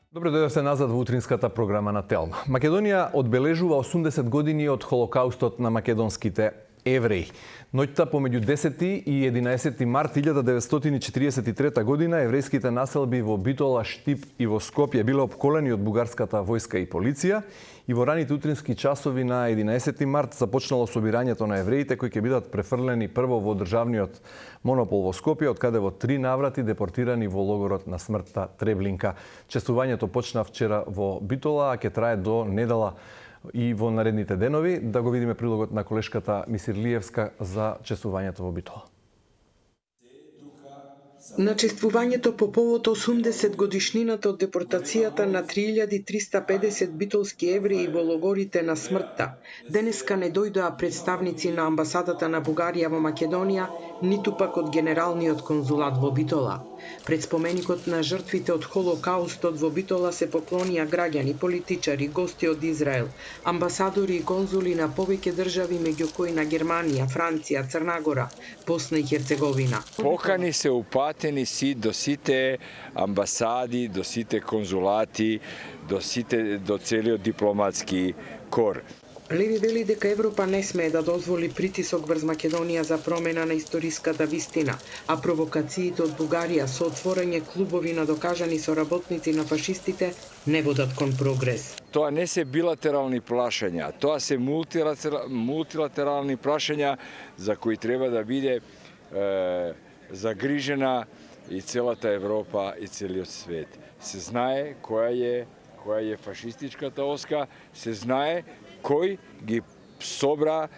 Добре дојдовте назад во утринската програма на Телма. Македонија одбележува 80 години од Холокаустот на македонските евреи. Ноќта помеѓу 10 и 11 март 1943 година еврејските населби во Битола, Штип и во Скопје биле опколени од бугарската војска и полиција и во раните утрински часови на 11 март започнало собирањето на евреите кои ќе бидат префрлени прво во државниот монопол во Скопје, од каде во 3 наврати депортирани во логорот на смртта Треблинка. Честувањето почна вчера во Битола, а ќе трае до недела и во наредните денови. Да го видиме прилогот на колешката Мисирлиевска за честувањето во Битола. На чествувањето по повод 80 годишнината од депортацијата на 3350 битолски евреи во логорите на смртта, денеска не дојдоа представници на амбасадата на Бугарија во Македонија, ниту пак од Генералниот конзулат во Битола. Пред споменикот на жртвите од Холокаустот во Битола се поклонија граѓани, политичари, гости од Израел, амбасадори и конзули на повеќе држави, меѓу кои на Германија, Франција, Црна Гора, Босна и Херцеговина. Покани се упатени си до сите амбасади, до сите конзулати, до целиот дипломатски кор. Леви вели дека Европа не смее да дозволи притисок врз Македонија за промена на историската вистина, а провокациите од Бугарија со отворање клубови на докажани соработници на фашистите не водат кон прогрес. Тоа не се билатерални прашања, тоа се мултилатерални прашања за кои треба да биде загрижена и целата Европа и целиот свет. Се знае која е фашистичката оска, се знае кој ги собра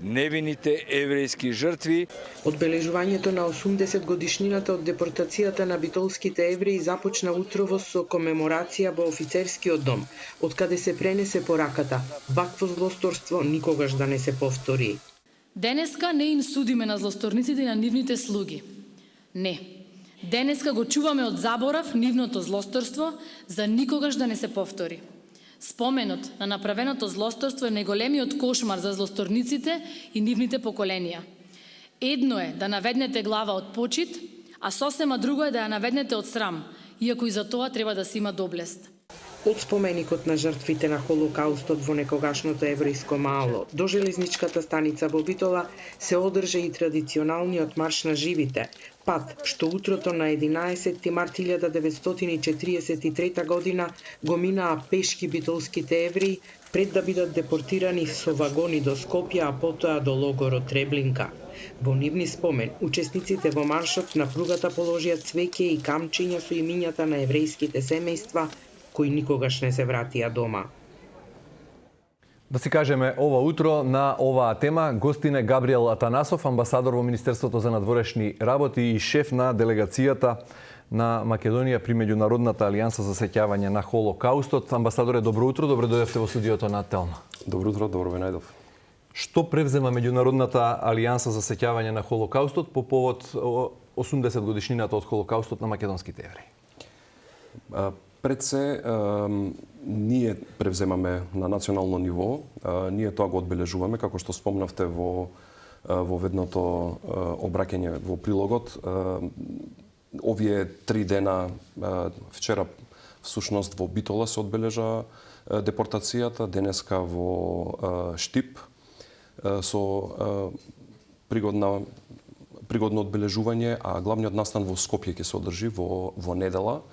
невините еврејски жртви. Одбележувањето на 80 годишнината од депортацијата на битолските евреи започна утрово со комеморација во офицерскиот дом, од каде се пренесе пораката: вакво злосторство никогаш да не се повтори. Денеска не им судиме на злосторниците и на нивните слуги. Не. Денеска го чуваме од заборав нивното злосторство за никогаш да не се повтори. Споменот на направеното злосторство е најголемиот кошмар за злосторниците и нивните поколенија. Едно е да наведнете глава од почит, а сосема друго е да ја наведнете од срам, иако и за тоа треба да се има доблест. Од споменикот на жртвите на Холокаустот во некогашното еврејско мало до железничката станица во Битола се одржа и традиционалниот марш на живите, пат што утрото на 11 март 1943 година го минаа пешки битолските евреи пред да бидат депортирани со вагони до Скопје, а потоа до логорот Треблинка. Во нивни спомен, учесниците во маршот на пругата положија цвеќе и камчиња со имињата на еврејските семејства кои никогаш не се вратија дома. Да си кажеме, ова утро на оваа тема гостин е Габриел Атанасов, амбасадор во Министерството за надворешни работи и шеф на делегацијата на Македонија при Меѓународната алијанса за сеќавање на Холокаустот. Амбасадоре, добро утро, добре дојдовте во студиото на Телма. Добро утро, добро ве најдов. Што превзема Меѓународната алијанса за сеќавање на Холокаустот по повод 80 годишнината од Холокаустот на македонските евреи? Пред се, ние превземаме на национално ниво, ние тоа го одбележуваме, како што спомнавте во ведното обраќање во прилогот. Овие 3 дена, вчера всушност во Битола се одбележа депортацијата, денеска во Штип со пригодно одбележување, а главниот настан во Скопје ќе се одржи во недела.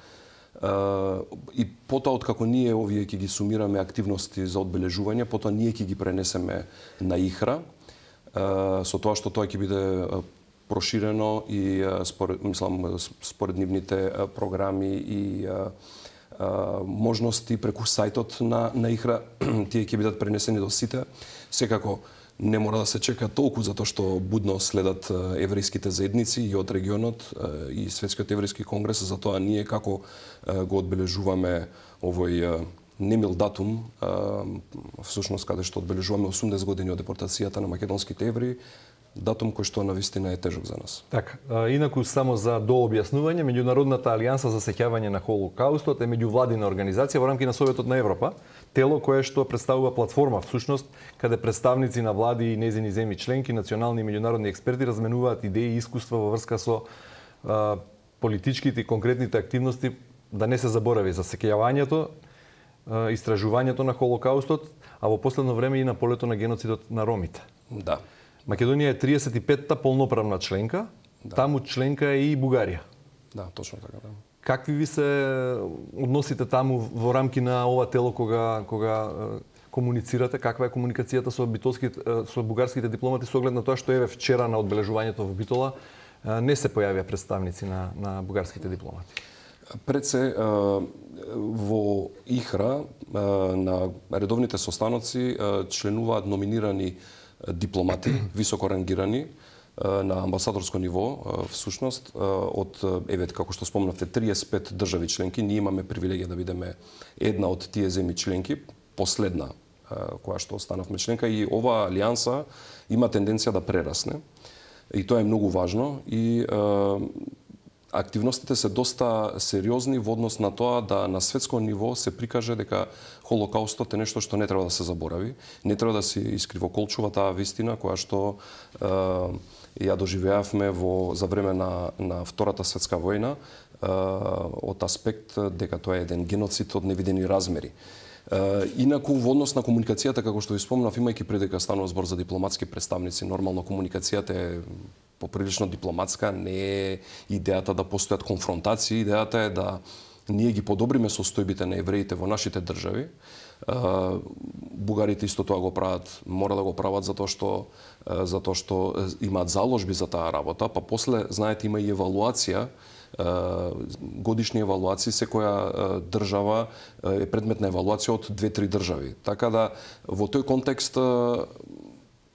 И потоа, откако ние овие ќе ги сумираме активности за одбележување, потоа ние ќе ги пренесеме на Ихра, со тоа што тоа ќе биде проширено и според нивните програми и можности преку сајтот на Ихра, тие ќе бидат пренесени до сите. Секако не мора да се чека толку, затоа што будно следат еврејските заедници и од регионот и Светскиот еврејски конгрес, затоа ние како го одбележуваме овој немил датум, всушност каде што одбележуваме 80 години од депортацијата на македонските евреи, датум кој што навистина е тежок за нас. Така, инаку само за дообјаснување, Меѓународната алијанса за сеќавање на Холокаустот е меѓувладина организација во рамки на Советот на Европа, тело кое што представува платформа всушност каде представници на влади и нејзини земји членки, национални и меѓународни експерти разменуваат идеи и искуства во врска со политичките и конкретните активности да не се заборави за сеќавањето, истражувањето на Холокаустот, а во последно време и на полето на геноцидот на ромите. Да. Македонија е 35-та полноправна членка, таму членка е и Бугарија. Да, точно така, да. Какви ви се односите таму во рамки на ова тело кога комуницирате? Каква е комуникацијата со бугарските дипломати со оглед на тоа што еве вчера на одбележувањето во Битола не се појавија представници на бугарските дипломати? Пред се во ИХРА на редовните состаноци членуваат номинирани дипломати, високо рангирани на амбасадорско ниво, всушност од како што спомнавте 35 држави членки, ние имаме привилегија да бидеме една од тие земји членки, последна која што останавме членка, и оваа алијанса има тенденција да прерасне. И тоа е многу важно и активностите се доста сериозни во однос на тоа да на светско ниво се прикаже дека Холокаустот е нешто што не треба да се заборави, не треба да се искривоколчува таа вистина која што ја доживеавме за време на Втората светска војна од аспект дека тоа е еден геноцид од невидени размери. Инаку во однос на комуникацијата, како што ви спомнав, имајќи пред дека станува збор за дипломатски представници, нормално комуникацијата е поприлично дипломатска, не е идејата да постојат конфронтации, идејата е да ние ги подобриме состојбите на евреите во нашите држави. Бугарите исто тоа го прават, мора да го прават затоа што имаат заложби за таа работа, па после, знаете, има и евалуација, годишни евалуации, секоја држава е предмет на евалуација од 2-3 држави. Така да во тој контекст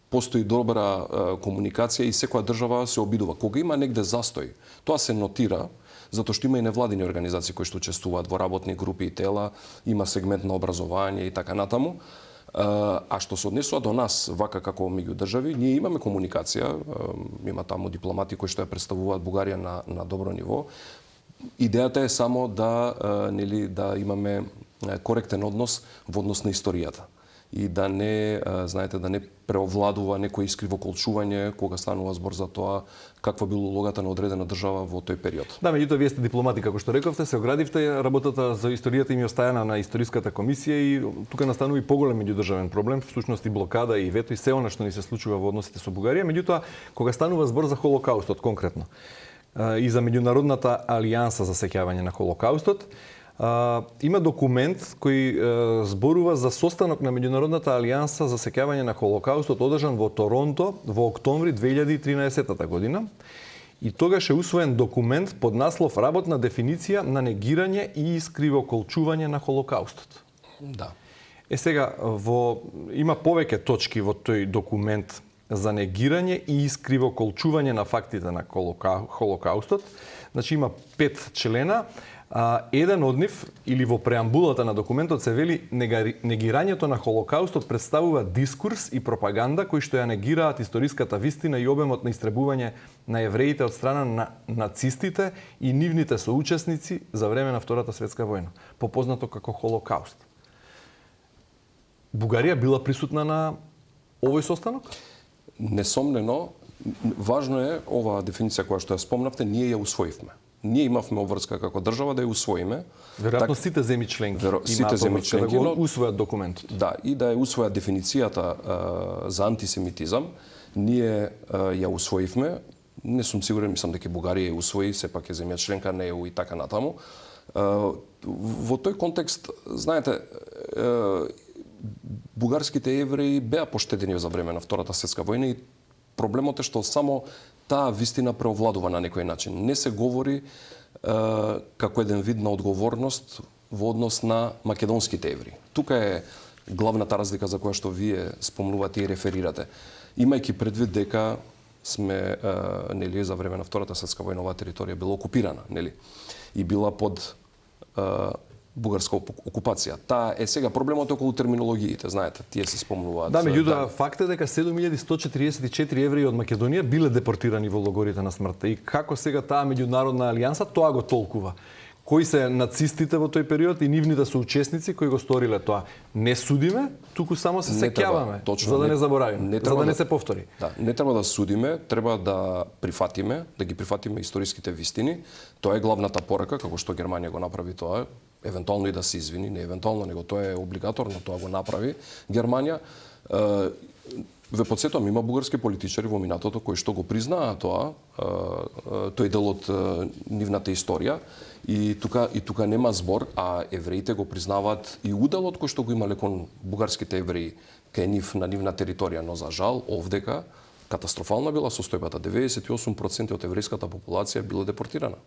постои добра комуникација и секоја држава се обидува. Кога има негде застој, тоа се нотира, затоа што има и невладини организации кои што учествуваат во работни групи и тела, има сегмент на образование и така натаму. А што се однесува до нас, вака како меѓу држави, ние имаме комуникација, има таму дипломати кои што ја представуваат Бугарија на добро ниво. Идејата е само да имаме коректен однос во однос на историјата и да не, знаете, да не преовладува некој искривоколчување кога станува збор за тоа каква била улогата на одредена држава во тој период. Да, меѓутоа вие сте дипломати, како што рековте, се оградивте, работата за историјата им е оставена на историската комисија и тука настанува и поголем меѓудржавен проблем, всушност и блокада и вето и се она што ни се случува во односите со Бугарија. Меѓутоа, кога станува збор за Холокаустот конкретно и за меѓународната алијанса за сеќавање на Холокаустот, има документ кој зборува за состанок на Меѓународната алијанса за сеќавање на Холокаустот одржан во Торонто во октомври 2013 година. И тогаш е усвоен документ под наслов Работна дефиниција на негирање и искривоколчување на Холокаустот. Да. Сега, има повеќе точки во тој документ за негирање и искривоколчување на фактите на Холокаустот. Значи има 5 члена. Еден од нив, или во преамбулата на документот се вели негирањето на Холокаустот представува дискурс и пропаганда кои што ја негираат историската вистина и обемот на истребување на евреите од страна на нацистите и нивните соучесници за време на Втората светска војна, попознато како Холокауст. Бугарија била присутна на овој состанок? Несомнено, важно е оваа дефиниција која што ја спомнавте, ние ја усвоивме. Ние имавме обврска како држава да ја усвоиме. Веројатно сите земји членки сите земји членки да го усвојат документот. Да, и да ја усвојат дефиницијата за антисемитизам. Ние ја усвоивме. Не сум сигурен, мислам дека Бугарија ја усвои, сепак е земја членка на ЕУ и така натаму. Во тој контекст, знаете, бугарските евреи беа поштедени за време на Втората светска војна и проблемот е што само таа вистина преовладува на некој начин. Не се говори како еден вид на одговорност во однос на македонските евреи. Тука е главната разлика за која што вие спомнувате и реферирате. Имајќи предвид дека сме за време на Втората светска војна оваа територија била окупирана, и била под бугарска окупација. Таа е сега проблемот околу терминологиите, знаете, тие се спомнуваат. Да, меѓутоа факт е дека 7144 евреи од Македонија биле депортирани во логорите на смртта. И како сега таа меѓународна алијанса тоа го толкува? кои се нацистите во тој период и нивните соучесници кои го сториле тоа. Не судиме, туку само се сеќаваме, за да не заборавиме, за да не се повтори. Да, не треба да судиме, треба да прифатиме, да ги прифатиме историските вистини. Тоа е главната порака, како што Германија го направи тоа, евентуално и да се извини, не евентуално, него тоа е облигаторно, тоа го направи Германија. Ве подсетувам, има бугарски политичари во минатото кои што го признаа тоа, тој дел од нивната историја и тука нема збор, а евреите го признаваат и уделот кој што го имале кон бугарските евреи кај нив на нивна територија, но за жал овдека катастрофална била состојбата, 98% од еврејската популација била депортирана.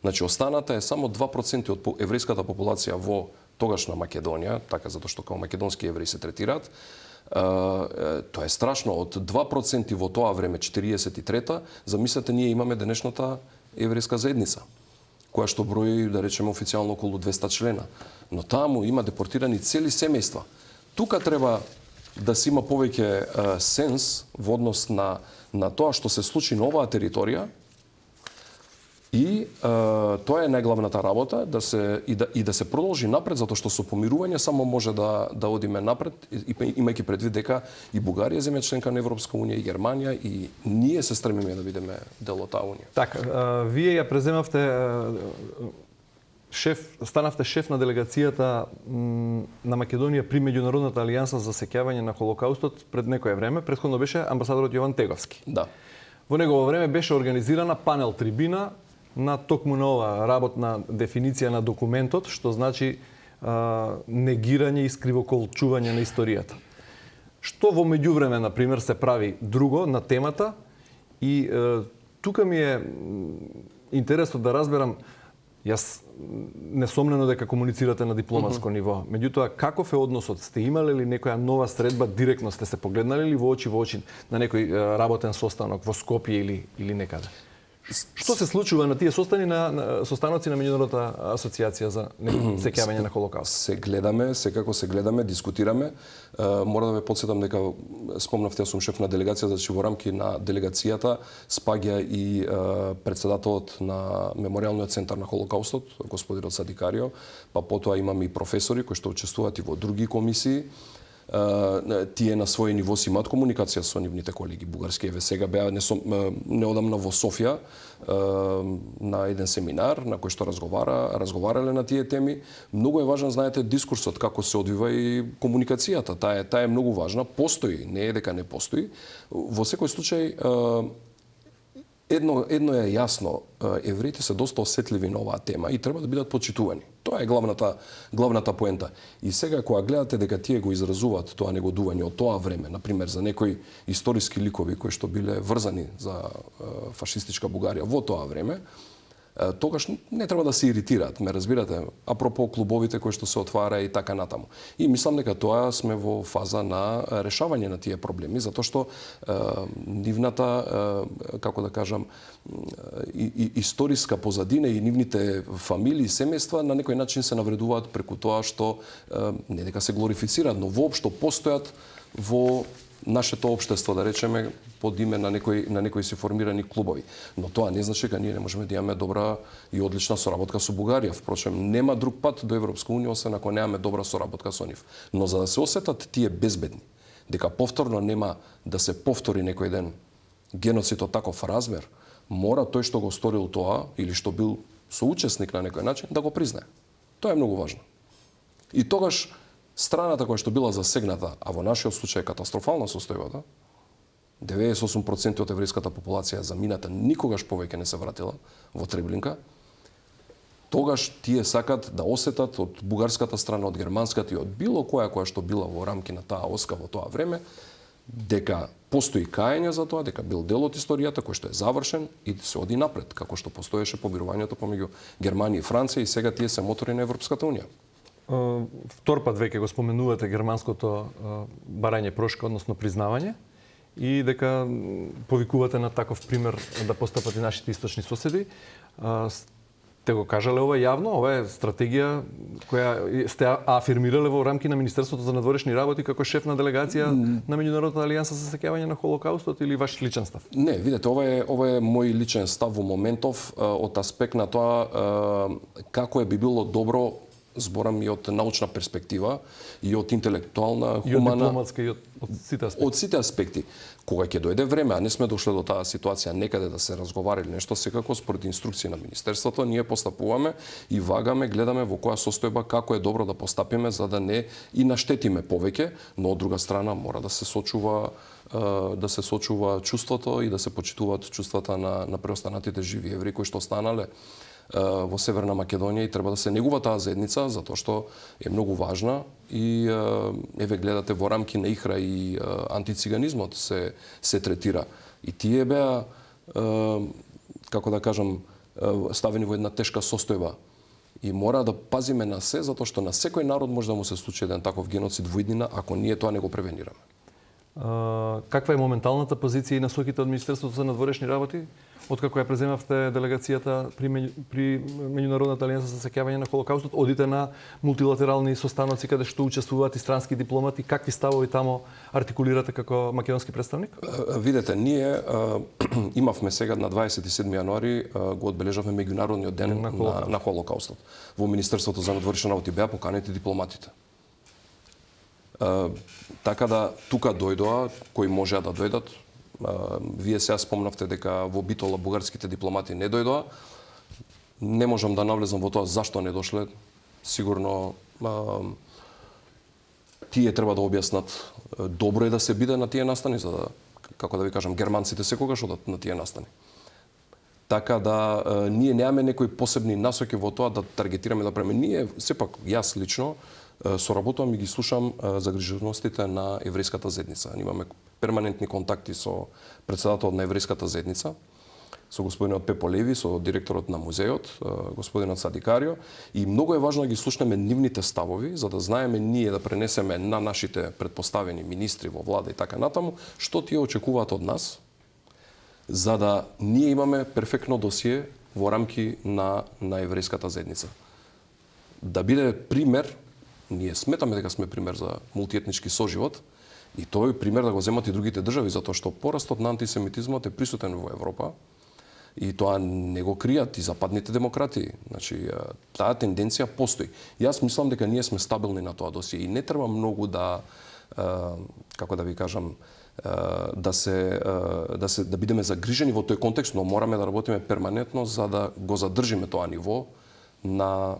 Значи останата е само 2% од еврејската популација во тогашна Македонија, така затоа што како македонски евреи се третираат. Тоа е страшно. Од 2% во тоа време, 43-та, замислете, ние имаме денешната еврејска заедница, која што брои, да речеме, официјално околу 200 члена. Но таму има депортирани цели семејства. Тука треба да се има повеќе сенс во однос на тоа што се случи на оваа територија. И тоа е најглавната работа, да се продолжи напред, затоа што со помирување само може да одиме напред, имајќи предвид дека и Бугарија земја членка на Европска унија, и Германија, и ние се стремиме да бидеме дел од таа унија. Така, вие ја преземавте станавте шеф на делегацијата на Македонија при Меѓународната алијанса за сеќавање на Холокаустот пред некое време. Претходно беше амбасадорот Јован Теговски. Да. Во негово време беше организирана панел трибина на токму на ова работна дефиниција на документот, што значи негирање и скривоколчување на историјата. Што во меѓувреме, на пример, се прави друго на темата и тука ми е интересно да разберам, јас несомнено дека комуницирате на дипломатско ниво, меѓутоа каков е односот? Сте имале ли некоја нова средба, директно сте се погледнали ли во очи на некој работен состанок во Скопје или некаде? Што се случува на тие состаноци на Меѓународната асоциација за сеќавање на Холокауст? Секако се гледаме, дискутираме. Мора да ве подсетам дека спомнавте, јас сум шеф на делегација, значи во рамки на делегацијата спаѓа и претседателот на Меморијалниот центар на Холокаустот, господинот Садикарио, па потоа имаме и професори кои што учествуваат и во други комисии. Тие на свој ниво си имаат комуникација со нивните колеги бугарски. Еве сега беа неодамна во Софија на еден семинар на кој што разговарале на тие теми. Многу е важен, знаете, дискурсот, како се одвива и комуникацијата. Таа е многу важна. Постои, не е дека не постои. Во секој случај Едно е јасно, евреите се доста осетливи на оваа тема и треба да бидат почитувани. Тоа е главната поента. И сега кога гледате дека тие го изразуваат тоа негодување од тоа време, например за некои историски ликови кои што биле врзани за фашистичка Бугарија во тоа време, тогаш не треба да се иритираат, ме разбирате, апропо клубовите кои што се отвара и така натаму. И мислам дека тоа сме во фаза на решавање на тие проблеми, затоа што нивната, како да кажам, историска позадина и нивните фамилии и семејства на некој начин се навредуваат преку тоа што не дека се глорифицираат, но воопшто постојат во нашето општество, да речеме, под име на некои си формирани клубови. Но тоа не значи дека ние не можеме да имаме добра и одлична соработка со Бугарија. Впрочем, нема друг пат до Европска унија освен ако немаме добра соработка со нив. Но за да се осетат тие безбедни, дека повторно нема да се повтори некој ден геноцид од таков размер, мора тој што го сторил тоа или што бил соучесник на некој начин да го признае. Тоа е многу важно. И тогаш страната која што била засегната, а во нашиот случај катастрофална состојбата, 98% од еврејската популација замината, никогаш повеќе не се вратила во Треблинка, тогаш тие сакат да осетат од бугарската страна, од германската и од било која што била во рамки на таа оска во тоа време, дека постои каење за тоа, дека бил дел од историјата кој што е завршен и се оди напред, како што постоеше помирувањето помеѓу Германија и Франција и сега тие се мотори на Европската унија. Втор пат веќе го споменувате германското барање прошка, односно признавање, и дека повикувате на таков пример да постапат и нашите источни соседи. Те го кажале ова јавно, ова е стратегија која сте афирмирале во рамки на Министерството за надворешни работи како шеф на делегација на Меѓународната алијанса за сеќавање на Холокаустот или ваш личен став? Не, видете, ова е мој личен став во моментов од аспект на тоа како би било добро, зборам и од научна перспектива и од интелектуална, хумана, и од дипломатска и од сите аспекти. Од сите аспекти. Кога ќе дојде време, а не сме дошле до таа ситуација некаде да се разговара или нешто, секако според инструкции на Министерството, ние постапуваме и вагаме, гледаме во која состојба, како е добро да постапиме за да не и наштетиме повеќе, но од друга страна мора да се сочува чувството и да се почитуваат чувствата на преостанатите живи евреи кои што останале во Северна Македонија и треба да се негува таа заедница затоа што е многу важна и еве гледате во рамки на ИХРА и антициганизмот се третира. И тие беа како да кажам ставени во една тешка состојба. И мора да пазиме на се затоа што на секој народ може да му се случи еден таков геноцид во иднина ако ние тоа не го превенираме. Каква е моменталната позиција и насоките од Министерството за надворешни работи? Откако ја преземавте делегацијата при Меѓународната алијанса за сеќавање на Холокаустот, одите на мултилатерални состаноци каде што учествуваат и странски дипломати, какви ставови тамо артикулирате како македонски представник? Видете, ние имавме сега на 27 јануари го одбележавме меѓународниот ден на Холокаустот. Во Министерството за надворешни работи беа поканети дипломатите. Така да тука дојдоа кои можеа да дојдат. Вие сега спомнавте дека во Битола бугарските дипломати не дојдоа. Не можам да навлезам во тоа зашто не дошле. Сигурно тие треба да објаснат. Добро е да се биде на тие настани, за да, како да ви кажам, германците секогаш одат на тие настани. Така да ние немаме некои посебни насоки во тоа да таргетираме да правиме. Ние сепак јас лично соработувам и ги слушам загриженостите на еврејската заедница. Имаме перманентни контакти со председателот на еврејската заедница, со господинот Пепо Леви, со директорот на музеот, господинот Садикарио, и многу е важно да ги слушнеме нивните ставови, за да знаеме ние да пренесеме на нашите предпоставени министри во влада и така натаму, што тие очекуваат од нас, за да ние имаме перфектно досие во рамки на еврејската заедница. Да биде пример, ние сметаме дека сме пример за мултиетнички соживот, и тој пример да го земат и другите држави, затоа што порастот на антисемитизмот е присутен во Европа и тоа не го кријат и западните демократии. Значи, таа тенденција постои. Јас мислам дека ние сме стабилни на тоа досие и не треба многу да, како да ви кажам, да бидеме загрижени во тој контекст, но мораме да работиме перманентно за да го задржиме тоа ниво на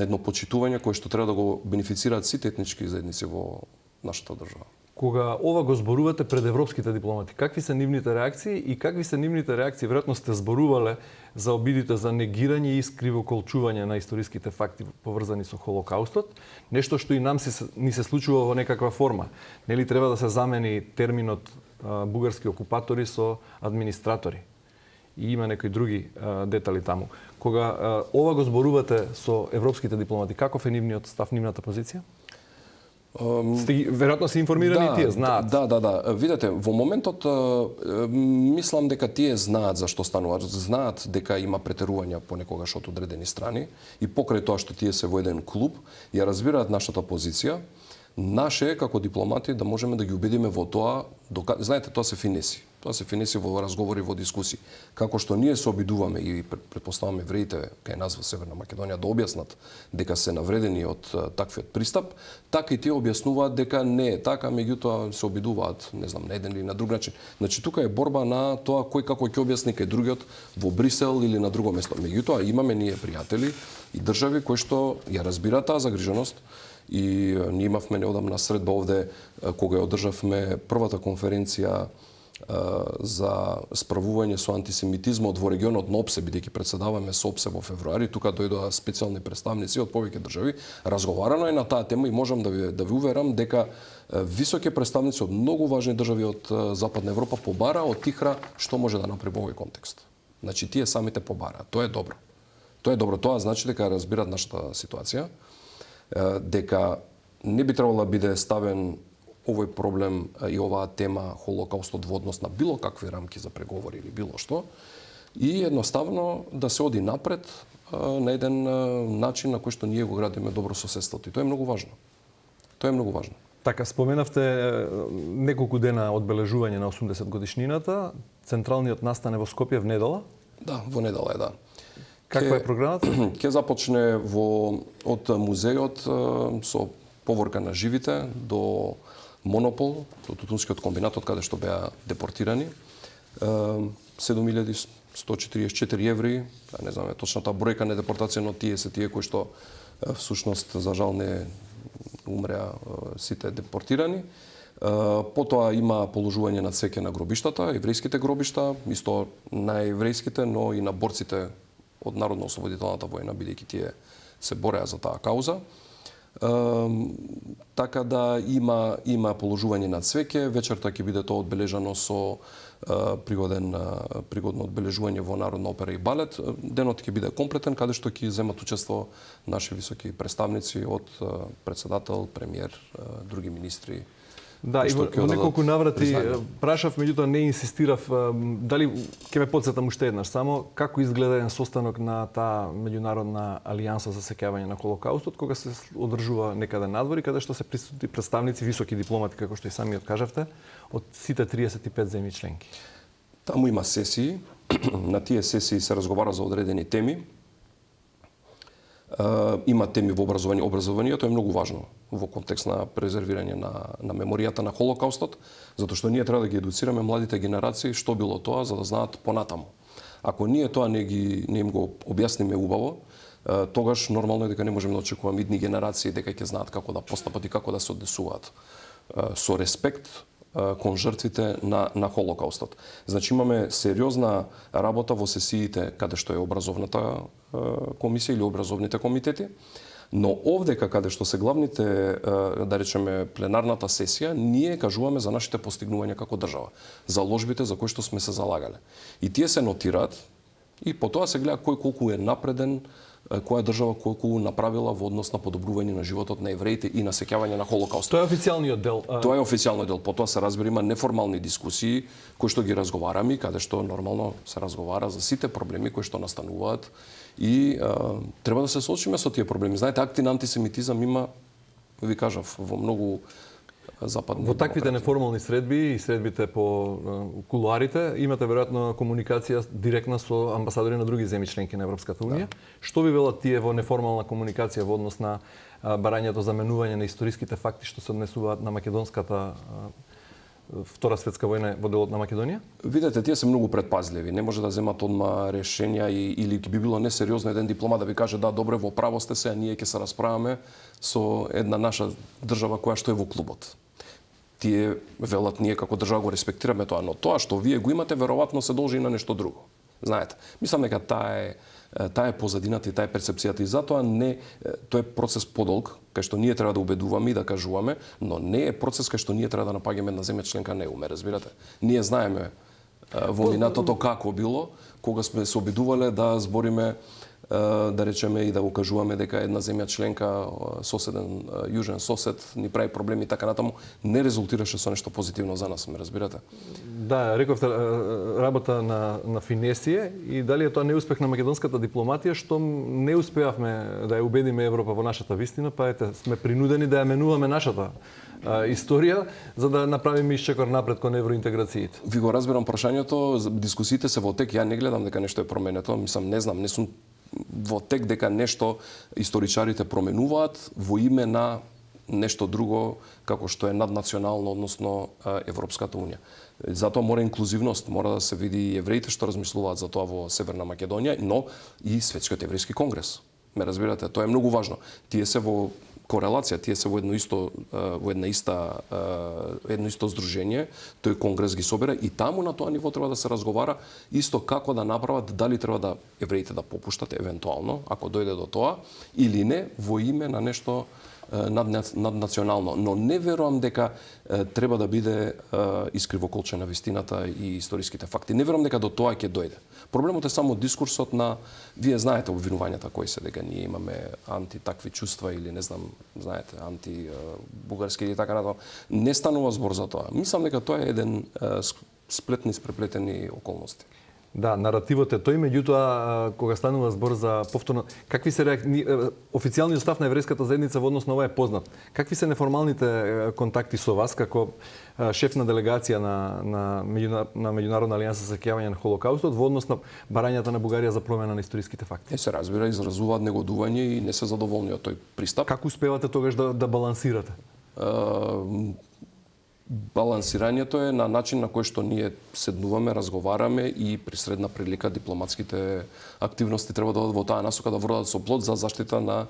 едно почитување кое што треба да го бенефицираат сите етнички заедници во нашата држава. Кога ова го зборувате пред европските дипломати, какви се нивните реакции и какви се нивните реакции? Веројатно сте зборувале за обидите за негирање и искривоколчување на историските факти поврзани со Холокаустот, нешто што и нам ни се случува во некаква форма. Нели треба да се замени терминот бугарски окупатори со администратори? И има некои други детали таму. Кога ова го зборувате со европските дипломати, каков е нивниот став, нивната позиција? Веројатно се информирани и тие знаат. Да. Видете, во моментот мислам дека тие знаат за што станува. Знаат дека има претерувања понекогаш од одредени страни и покрај тоа што тие се во еден клуб, ја разбираат нашата позиција. Наше е како дипломати да можеме да ги убедиме во тоа, знаете, тоа се финеси. Тоа се финеси во разговори, во дискусии. Како што ние се обидуваме и претпоставаме евреите кај нас во Северна Македонија да објаснат дека се навредени од таквиот пристап, така и тие објаснуваат дека не е така, меѓутоа се обидуваат, не знам, на еден или на друг начин. Значи тука е борба на тоа кој како ќе објасни кај другиот во Брисел или на друго место. Меѓутоа имаме ние пријатели и држави кои што ја разбираат таа загриженост. И ние имавме неодамна средба овде кога ја одржавме првата конференција за справување со антисемитизмот во регионот на ОПСЕ, бидејќи председаваме со ОПСЕ во февруари, тука дојдоа специјални представници од повеќе држави, разговарано е на таа тема и можам да ви уверам дека високи представници од многу важни држави од Западна Европа побара од ИХРА што може да направи во овој контекст. Значи тие самите побараат. Тоа е добро. Тоа значи дека разбираат нашата ситуација, дека не би требало да биде ставен овој проблем и оваа тема Холокаустот во однос на било какви рамки за преговори или било што, и едноставно да се оди напред на еден начин на кој што ние го градиме добро соседството. И тоа е многу важно. Тоа е многу важно. Така, споменавте неколку дена одбележување на 80 годишнината. Централниот настане во Скопје в недела. Да, во недела е, да. Каква е програмата? Ќе започне од музејот со поворка на живите до Монопол, до Тутунскиот комбинат, од каде што беа депортирани. 7144 евреи, не знаме точната бројка на депортација, но тие се тие кои што всушност за жал не умреа сите депортирани. Потоа има положување на цвеќе на гробиштата, еврејските гробишта, исто на еврејските, но и на борците од Народно-ослободителната војна, бидејќи тие се бореа за таа кауза. Така да има положување на цвеќе, вечерта ќе биде тоа одбележано со пригодно одбележување во Народна опера и балет. Денот ќе биде комплетен, каде што ќе земат учество наши високи представници од председател, премиер, други министри. Да, и во неколку наврати прашав, меѓутоа не инсистирав, дали ќе ме потсетам уште еднаш само како изгледа еден состанок на таа меѓународна алијанса за сеќавање на Холокаустот, кога се одржува некаде надвори, каде што се присутни представници, високи дипломати, како што и самиот кажавте, од сите 35 земји членки. Таму има сесии, на тие сесии се разговара за одредени теми. Има теми во образованието е многу важно во контекст на презервирање на меморијата на Холокаустот, затоа што ние треба да ги едуцираме младите генерации што било тоа, за да знаат понатаму. Ако ние тоа не им го објасниме убаво, тогаш нормално е дека не можеме да очекуваме идни генерации дека ќе знаат како да постапат и како да се однесуваат со респект кон жртвите на Холокаустот. Значи имаме сериозна работа во сесиите каде што е образовната комисија или образовните комитети, но овдека каде што се главните, да речеме, пленарната сесија, ние кажуваме за нашите постигнувања како држава, за ложбите за кои што сме се залагале. И тие се нотираат и потоа се гледа кој колку е напреден, која држава колку направила во однос на подобрување на животот на евреите и на сеќавање на Холокаустот. Тоа е официјалниот дел. Тоа е официјалниот дел. Потоа се разбира има неформални дискусии кои што ги разговараме, каде што нормално се разговара за сите проблеми кои што настануваат и треба да се соочиме со тие проблеми. Знаете, акти на антисемитизам има, ви кажав, во многу западни Во таквите неформални средби и средбите по кулуарите имате веројатно комуникација директна со амбасадори на други земји членки на Европската унија. Да. Што ви велат тие во неформална комуникација во однос на барањето за менување на историските факти што се однесуваат на македонската Втора светска војна во делот на Македонија? Видете, тие се многу предпазливи. Не може да земат одма решенја или би било несериозно еден дипломат да ви каже да, добре, во право сте се, а ние ќе се расправаме со една наша држава која што е во клубот. Тие велат ние како држава го респектираме тоа, но тоа што вие го имате веројатно се должи и на нешто друго. Знаете, мислам дека таа е позадината и таа е перцепцијата и затоа тоа е процес подолг кај што ние треба да убедуваме и да кажуваме, но не е процес кај што ние треба да напаѓаме една земја членка на ЕУ, ме разбирате? Ние знаеме во минатото како било, кога сме се обидувале да збориме да речеме и да го кажуваме дека една земја членка, соседен јужен сосед ни прави проблеми и така натаму, не резултираше со нешто позитивно за нас, ме разбирате? Да, рековте работа на финесие и дали е тоа неуспех на македонската дипломатија што не успеавме да ја убедиме Европа во нашата вистина, па ете сме принудени да ја менуваме нашата историја за да направиме исчекор напред кон евроинтеграциите. Ви го разбирам прашањето, дискусиите се во тек, ја не гледам дека нешто е променето, мислам не знам, не сум во тек дека нешто историчарите променуваат во име на нешто друго како што е наднационално, односно Европската унија. Затоа мора инклузивност, мора да се види и евреите што размислуваат за тоа во Северна Македонија, но и Светскиот еврејски конгрес. Ме разбирате, тоа е многу важно. Тие се во корелација, тие се во едно исто здружение, тој конгрес ги собира и таму на тоа ниво треба да се разговара исто како да направат, дали треба да евреите да попуштат евентуално, ако дојде до тоа, или не, во име на нешто наднационално. Но не верувам дека треба да биде искривоколчена вистината и историските факти. Не верувам дека до тоа ќе дојде. Проблемот е само дискурсот на, вие знаете обвинувањата кои се, дека ние имаме анти-такви чувства или не знам, знаете, анти-бугарски или така натаму. Не станува збор за тоа. Мислам дека тоа е еден сплетни, спреплетени околности. Да, наративот е тој, меѓутоа кога станува збор за повторно, какви се официјалниот став на еврејската заедница во однос на ова е познат. Какви се неформалните контакти со вас како шеф на делегација на Меѓународна алијанса за сеќавање на Холокаустот во однос на барањата на Бугарија за промена на историските факти? Се разбира, изразуваат негодување и не се задоволни од тој пристап. Како успевате тогаш да балансирате? Балансирањето е на начин на кој што ние седнуваме, разговараме и при средна прилика дипломатските активности треба да одат во таа насока, да вродат со плод за заштита на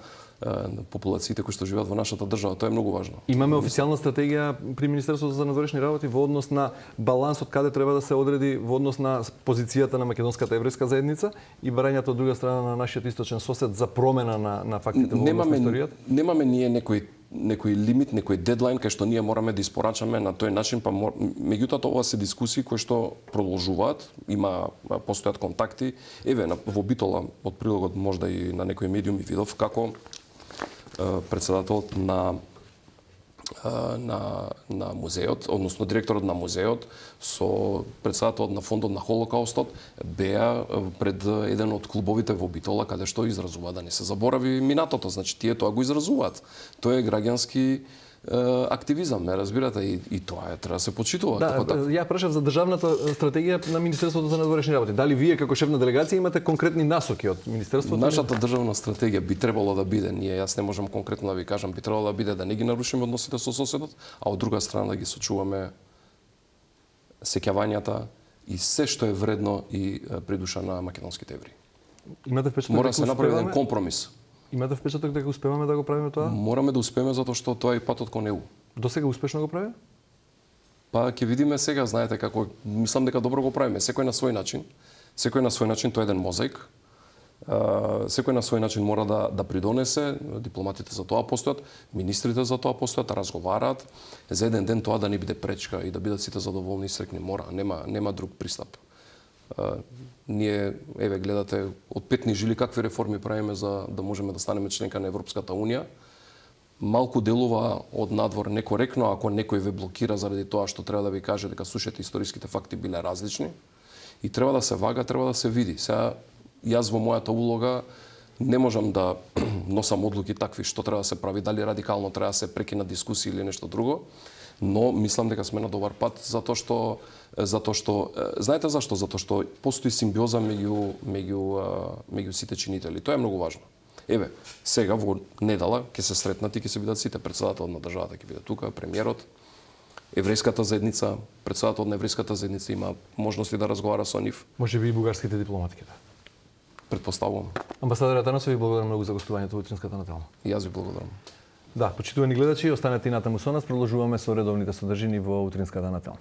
популациите кои што живеат во нашата држава. Тоа е многу важно. Имаме официјална стратегија при Министерството за надворешни работи во однос на балансот каде треба да се одреди во однос на позицијата на македонската еврејска заедница и барањето од друга страна на нашиот источен сосед за промена на фактите во однос на историјата? Немаме ние некој лимит, некој дедлайн кај што ние мораме да испорачаме на тој начин, меѓутоа ова се дискусии кои што продолжуваат, постојат контакти. Еве во Битола од прилогот можда и на некој медиум и видов како председателот на музеот, односно директорот на музеот со председателот на фондот на Холокаустот беа пред еден од клубовите во Битола каде што изразува да не се заборави минатото, значи тие тоа го изразуваат. Тоа е граѓански активизам, ме разбирате, и тоа треба да се почитува. Да, ја прашав за државната стратегија на Министерството за надворешни работи. Дали вие како шеф на делегација имате конкретни насоки од Министерството? Нашата државна стратегија би требало да биде, јас не можам конкретно да ви кажам, би требало да биде да не ги нарушиме односите со соседот, а од друга страна да ги сочуваме сеќавањата и се што е вредно и при душа на македонските евреи. Имате впечаток мора да се направи еден компромис. Имате впечаток дека успеваме да го правиме тоа? Мораме да успееме затоа што тоа е патот кон него. До сега успешно го прави? Па ќе видиме сега, знаете како, мислам дека добро го правиме, секој на свој начин. Секој на свој начин, тоа е еден мозаик. Секој на свој начин мора да придонесе, дипломатите за тоа постојат, министрите за тоа постојат, разговараат, за еден ден тоа да не биде пречка и да бидат сите задоволни и среќни, мора, нема друг пристап. Ние, еве, гледате, од петни жили какви реформи правиме за да можеме да станеме членка на Европската Унија. Малку делува од надвор некоректно ако некој ве блокира заради тоа што треба да ви каже дека слушате историските факти биле различни. И треба да се вага, треба да се види. Сега, јас во мојата улога не можам да носам одлуки такви што треба да се прави, дали радикално треба да се прекина дискусија или нешто друго, но мислам дека сме на добар пат затоа што знаете зашто? Затоа што постои симбиоза меѓу сите чинители. Тоа е многу важно. Еве, сега во недела ќе се сретнат и ќе се видат сите, председателот на државата ќе биде тука, премиерот, еврејската заедница, председателот на еврејската заедница има можности да разговара со нив. Може би и бугарските дипломатки, да. Предпоставувам. Амбасадор Атанасов, ви благодарам многу за гостувањето во утринската на Телма. И јас ви благодарам. Да, почитувани гледачи, останете и натаму со нас, продолжуваме со редовните содржини во утринската на Телма.